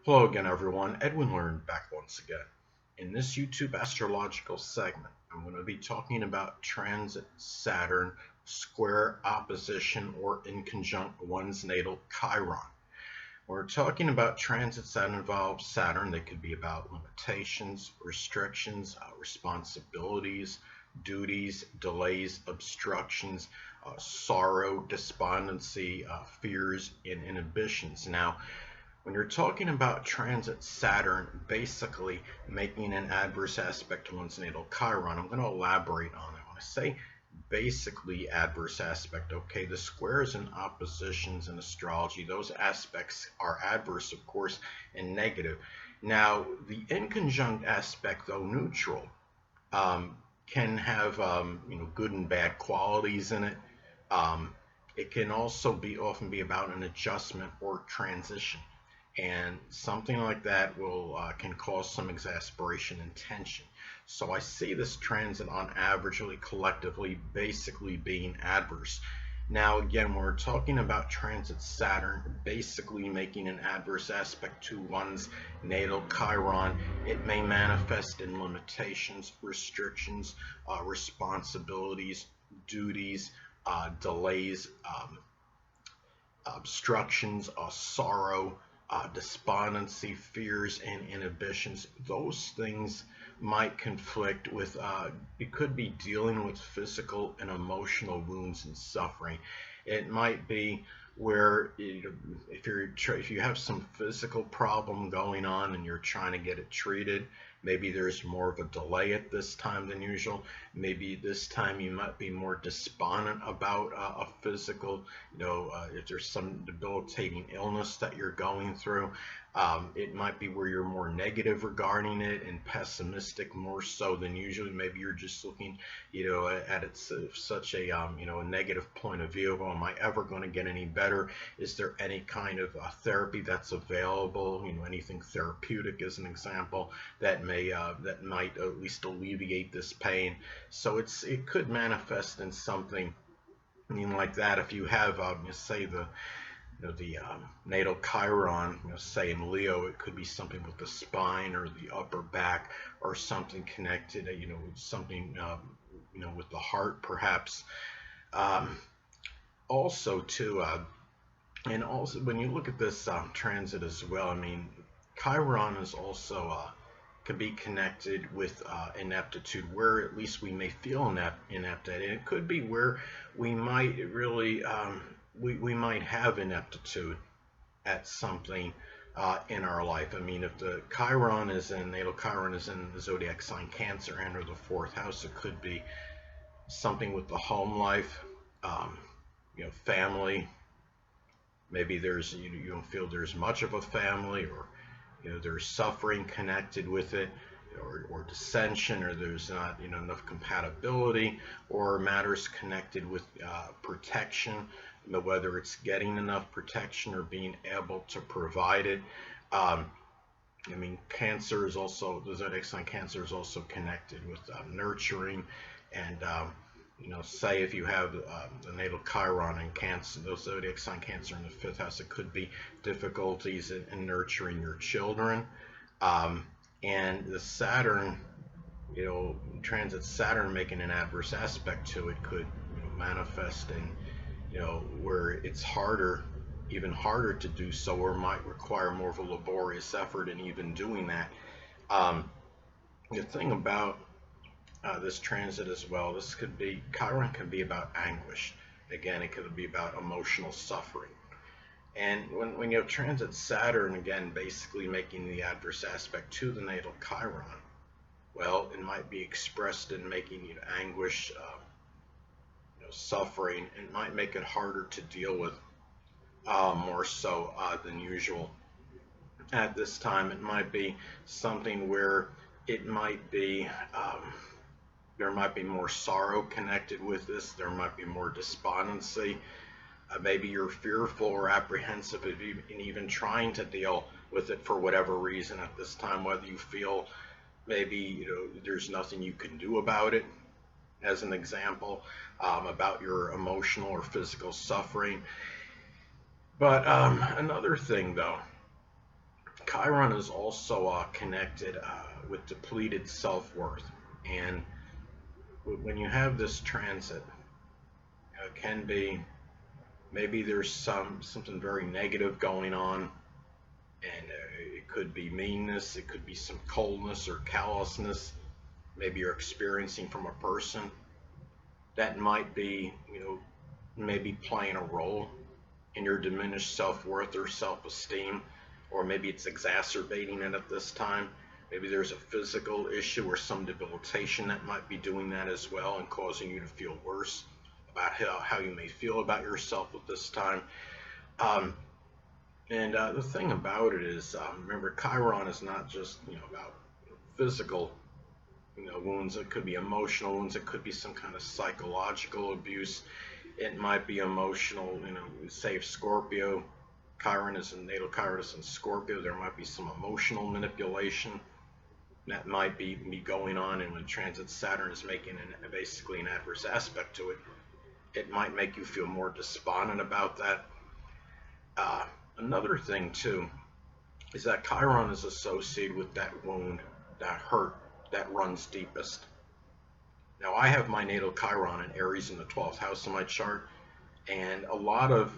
Hello again, everyone. Edwin Learnard back once again. In this YouTube astrological segment, I'm going to be talking about transit Saturn, square, opposition, or inconjunct one's natal Chiron. When we're talking about transits that involve Saturn, they could be about limitations, restrictions, responsibilities, duties, delays, obstructions, sorrow, despondency, fears, and inhibitions. Now, when you're talking about transit Saturn basically making an adverse aspect to one's natal Chiron, I'm going to elaborate on it. When I say basically adverse aspect, okay, the squares and oppositions in astrology, those aspects are adverse, of course, and negative. Now, the inconjunct aspect, though neutral, um, can have good and bad qualities in it. Um, it can also be often be about an adjustment or transition, and something like that will can cause some exasperation and tension. So I see this transit on average, really collectively, basically being adverse. Now, again, when we're talking about transit Saturn basically making an adverse aspect to one's natal Chiron, it may manifest in limitations, restrictions, responsibilities, duties, delays, obstructions, sorrow, despondency, fears, and inhibitions. Those things might conflict with, it could be dealing with physical and emotional wounds and suffering. It might be where if you have some physical problem going on and you're trying to get it treated, maybe there's more of a delay at this time than usual. Maybe this time you might be more despondent about a physical, if there's some debilitating illness that you're going through. It might be where you're more negative regarding it and pessimistic more so than usually. Maybe you're just looking, at it such a, a negative point of view. Well, am I ever going to get any better? Is there any kind of therapy that's available? Anything therapeutic, as an example, that might at least alleviate this pain. So it could manifest in something, like that. If you have, say the natal Chiron, say in Leo, it could be something with the spine or the upper back, or something connected, something, with the heart, perhaps. Um, Also, too, and also when you look at this transit as well, I mean, Chiron is also can be connected with ineptitude, where at least we may feel inept at it. It could be where we might really we might have ineptitude at something in our life. I mean, if the Chiron is in natal Chiron is in the zodiac sign Cancer and or the fourth house, it could be something with the home life, family. Maybe you don't feel there's much of a family, or there's suffering connected with it, or dissension, or there's not enough compatibility, or matters connected with protection, whether it's getting enough protection or being able to provide it. Um, I mean, Cancer is also, the zodiac sign Cancer is also connected with nurturing, and say if you have the natal Chiron in Cancer, the zodiac sign Cancer in the fifth house, it could be difficulties in nurturing your children. Um, and the Saturn, transit Saturn making an adverse aspect to it could manifest in, where it's harder, even harder to do so, or might require more of a laborious effort in even doing that. Um, the thing about this transit as well, Chiron can be about anguish. Again, it could be about emotional suffering. And when you have transit Saturn, again, basically making the adverse aspect to the natal Chiron, well, it might be expressed in making anguish, suffering, and might make it harder to deal with, more so than usual. At this time, it might be something where it might be, there might be more sorrow connected with this. There might be more despondency. Maybe you're fearful or apprehensive in even trying to deal with it for whatever reason at this time, whether you feel maybe there's nothing you can do about it, as an example, about your emotional or physical suffering. But another thing, though, Chiron is also connected with depleted self-worth. And when you have this transit, it can be maybe there's something very negative going on, and it could be meanness, it could be some coldness or callousness. Maybe you're experiencing from a person that might be, maybe playing a role in your diminished self-worth or self-esteem, or maybe it's exacerbating it at this time. Maybe there's a physical issue or some debilitation that might be doing that as well and causing you to feel worse about how you may feel about yourself at this time. And the thing about it is, remember, Chiron is not just about physical wounds. It could be emotional wounds. It could be some kind of psychological abuse. It might be emotional. Say if Scorpio, Chiron is in natal Chiron is in Scorpio, there might be some emotional manipulation that might be going on. And when transit Saturn is making basically an adverse aspect to it, it might make you feel more despondent about that. Another thing too is that Chiron is associated with that wound, that hurt that runs deepest. Now I have my natal Chiron in Aries in the 12th house of my chart, and a lot of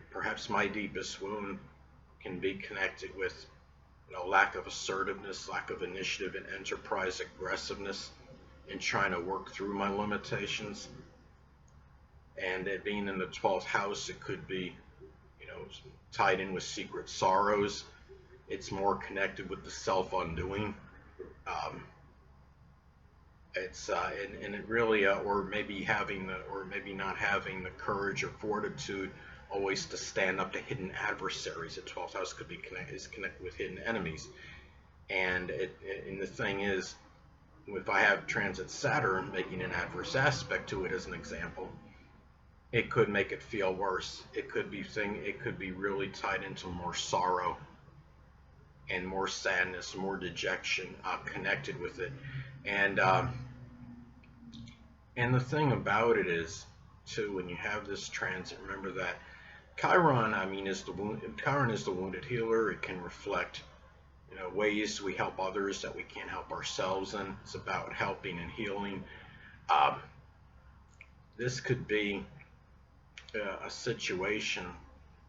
perhaps my deepest wound can be connected with lack of assertiveness, lack of initiative and enterprise, aggressiveness in trying to work through my limitations. And it being in the 12th house, it could be tied in with secret sorrows. It's more connected with the self-undoing. And it really, or maybe not having the courage or fortitude always to stand up to hidden adversaries. The 12th house could be connected with hidden enemies. And the thing is, if I have transit Saturn making an adverse aspect to it, as an example, it could make it feel worse. It could be really tied into more sorrow and more sadness, more dejection connected with it. And the thing about it is, too, when you have this transit, remember that Chiron, Chiron is the wounded healer. It can reflect, ways we help others that we can't help ourselves in. It's about helping and healing. This could be a situation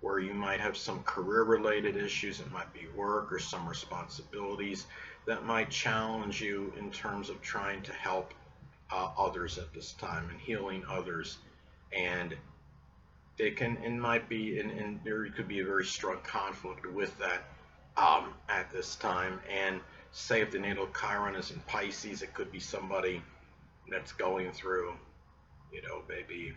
where you might have some career-related issues. It might be work or some responsibilities that might challenge you in terms of trying to help others at this time and healing others. And there could be a very strong conflict with that at this time. And say if the natal Chiron is in Pisces, it could be somebody that's going through, maybe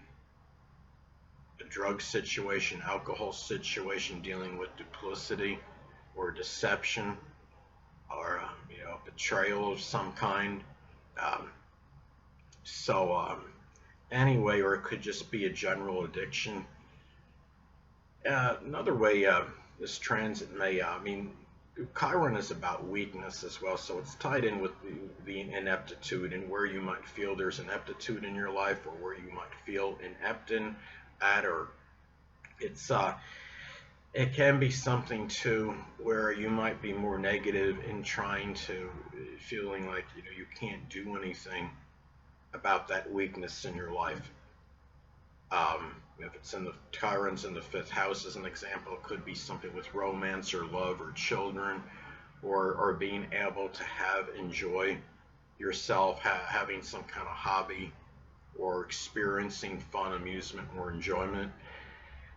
a drug situation, alcohol situation, dealing with duplicity or deception, or betrayal of some kind. Anyway, or it could just be a general addiction. Another way this transit may, Chiron is about weakness as well, so it's tied in with the ineptitude and where you might feel there's ineptitude in your life, or where you might feel inept at, or it can be something too where you might be more negative in feeling like you can't do anything about that weakness in your life. If it's Chiron's in the 5th house, as an example, it could be something with romance or love or children, or being able to enjoy yourself, having some kind of hobby, or experiencing fun, amusement, or enjoyment.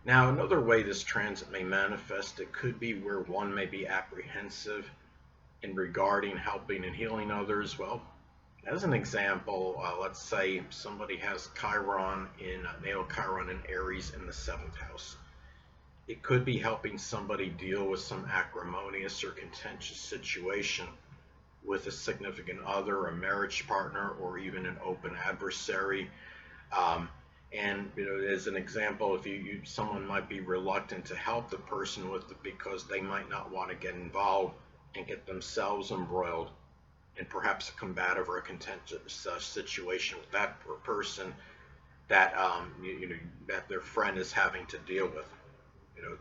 Now, another way this transit may manifest, it could be where one may be apprehensive in regarding helping and healing others. Well, as an example, let's say somebody has natal Chiron in Aries in the 7th house. It could be helping somebody deal with some acrimonious or contentious situation with a significant other, a marriage partner, or even an open adversary. And as an example, if someone might be reluctant to help the person with it because they might not want to get involved and get themselves embroiled in perhaps a combative or a contentious situation with that person that that their friend is having to deal with.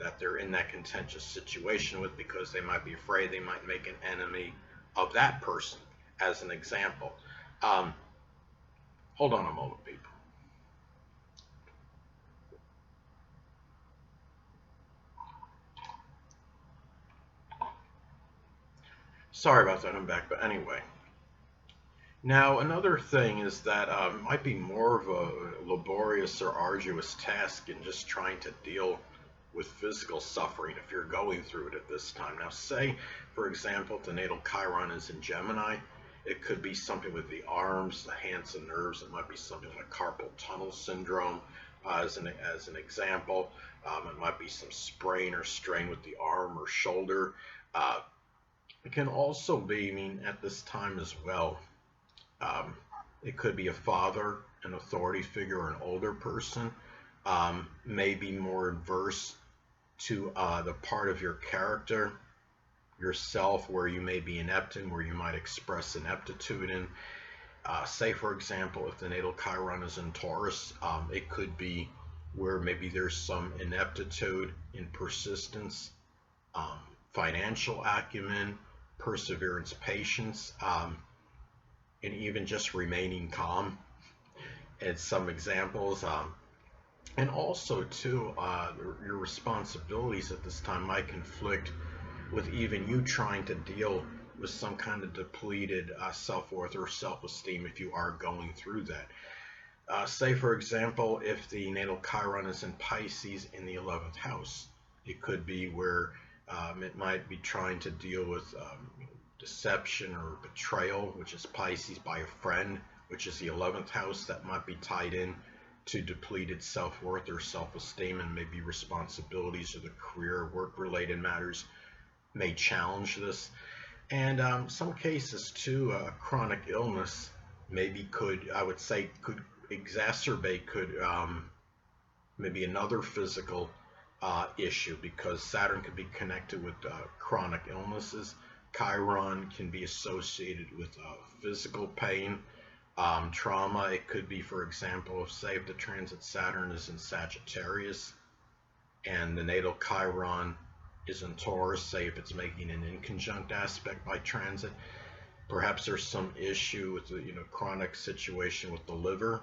that they're in that contentious situation with, because they might be afraid they might make an enemy of that person, as an example. Um, Hold on a moment, people. Sorry about that, I'm back, but anyway. Now, another thing is that might be more of a laborious or arduous task in just trying to deal with physical suffering if you're going through it at this time. Now, say, for example, if the natal Chiron is in Gemini, it could be something with the arms, the hands, and nerves. It might be something like carpal tunnel syndrome, as an example. It might be some sprain or strain with the arm or shoulder. Uh, it can also be, I mean, at this time as well, um, it could be a father, an authority figure, or an older person, may be more adverse to the part of your character, yourself, where you may be inept in, where you might express ineptitude in. Say, for example, if the natal Chiron is in Taurus, it could be where maybe there's some ineptitude in persistence, um, financial acumen, perseverance, patience, and even just remaining calm. And some examples. And also, too, your responsibilities at this time might conflict with even you trying to deal with some kind of depleted self-worth or self-esteem if you are going through that. Say, for example, if the natal Chiron is in Pisces in the 11th house, it could be where it might be trying to deal with deception or betrayal, which is Pisces, by a friend, which is the 11th house. That might be tied in to depleted self-worth or self-esteem, and maybe responsibilities or the career, work-related matters may challenge this. And some cases too, chronic illness maybe could, I would say, could exacerbate, could maybe another physical issue, because Saturn could be connected with chronic illnesses. Chiron can be associated with physical pain, trauma. It could be, for example, if say if the transit Saturn is in Sagittarius and the natal Chiron is in Taurus, say if it's making an inconjunct aspect by transit, perhaps there's some issue with the chronic situation with the liver.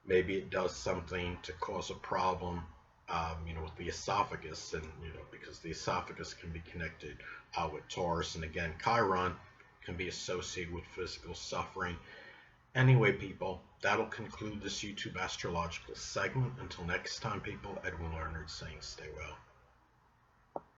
Maybe it does something to cause a problem, with the esophagus, and because the esophagus can be connected with Taurus, and again, Chiron can be associated with physical suffering. Anyway, people, that'll conclude this YouTube astrological segment. Until next time, people, Edwin Learnard saying stay well.